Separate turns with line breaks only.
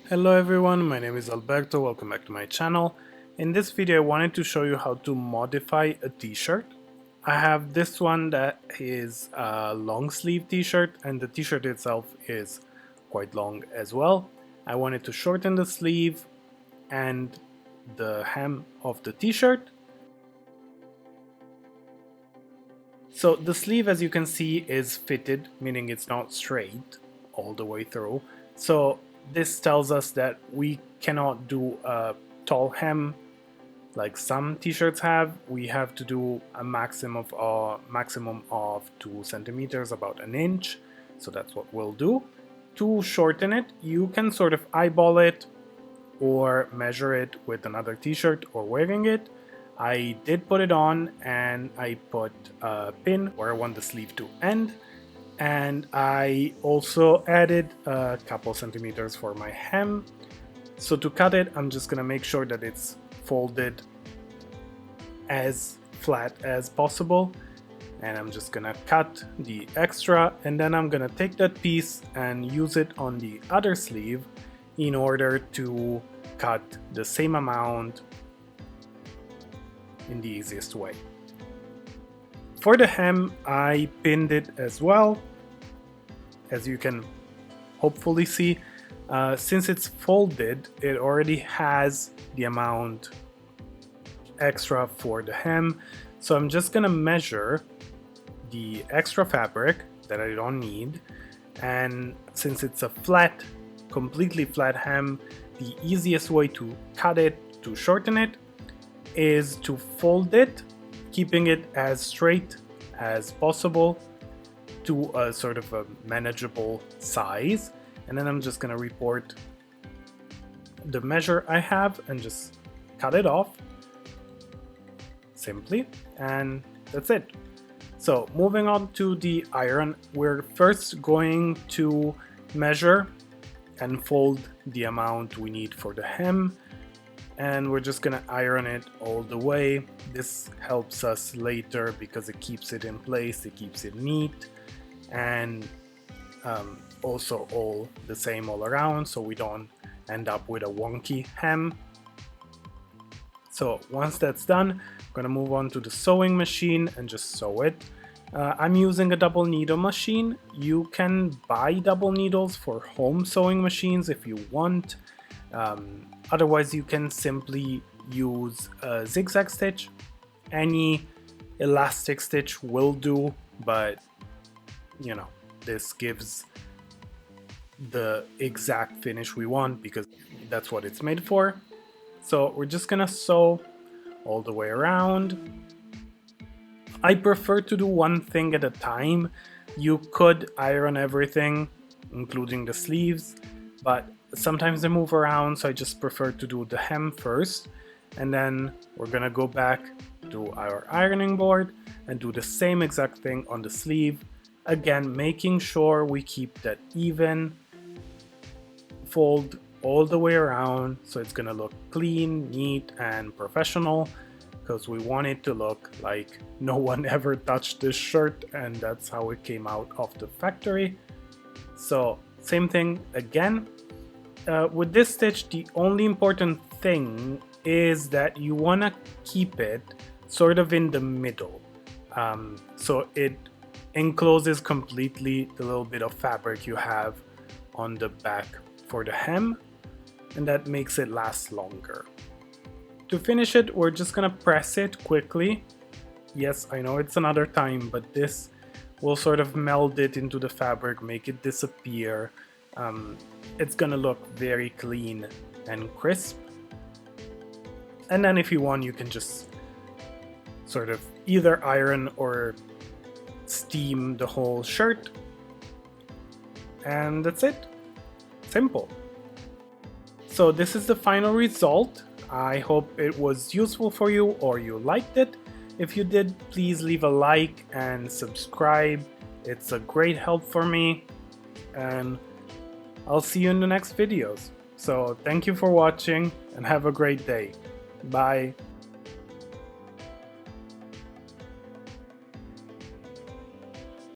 Hello everyone, my name is Alberto, welcome back to my channel. In this video I wanted to show you how to modify a t-shirt. I have this one that is a long sleeve t-shirt and the t-shirt itself is quite long as well. I wanted to shorten the sleeve and the hem of the t-shirt. So the sleeve, as you can see, is fitted, meaning it's not straight all the way through. So this tells us that we cannot do a tall hem like some t-shirts have. We have to do a maximum of 2 centimeters, about an inch. So that's what we'll do. To shorten it, you can sort of eyeball it or measure it with another t-shirt or wearing it. I did put it on and I put a pin where I want the sleeve to end, and I also added a couple centimeters for my hem. So to cut it, I'm just gonna make sure that it's folded as flat as possible, and I'm just gonna cut the extra, and then I'm gonna take that piece and use it on the other sleeve in order to cut the same amount in the easiest way. For the hem, I pinned it as well, as you can hopefully see. Since it's folded, it already has the amount extra for the hem, so I'm just gonna measure the extra fabric that I don't need, and since it's a flat, completely flat hem, the easiest way to cut it, to shorten it, is to fold it, keeping it as straight as possible to a sort of a manageable size, and then I'm just gonna report the measure I have and just cut it off simply, and that's it. So moving on to the iron, we're first going to measure and fold the amount we need for the hem, and we're just gonna iron it all the way. This helps us later because it keeps it in place, it keeps it neat, and also all the same all around, so we don't end up with a wonky hem. So once that's done, I'm gonna move on to the sewing machine and just sew it. I'm using a double needle machine. You can buy double needles for home sewing machines if you want. Otherwise you can simply use a zigzag stitch. Any elastic stitch will do, but you know, this gives the exact finish we want because that's what it's made for. So we're just gonna sew all the way around. I prefer to do one thing at a time. You could iron everything, including the sleeves, but sometimes they move around, so I just prefer to do the hem first, and then we're gonna go back to our ironing board and do the same exact thing on the sleeve. Again, making sure we keep that even fold all the way around, so it's gonna look clean, neat, and professional, because we want it to look like no one ever touched this shirt, and that's how it came out of the factory. So same thing again. With this stitch, the only important thing is that you want to keep it sort of in the middle, so it encloses completely the little bit of fabric you have on the back for the hem, and that makes it last longer. To finish it, we're just gonna press it quickly. Yes, I know it's another time, but this will sort of meld it into the fabric, make it disappear. It's gonna look very clean and crisp. And then if you want, you can just sort of either iron or steam the whole shirt. And that's it. Simple. So this is the final result. I hope it was useful for you or you liked it. If you did, please leave a like and subscribe. It's a great help for me, and I'll see you in the next videos. So thank you for watching and have a great day. Bye.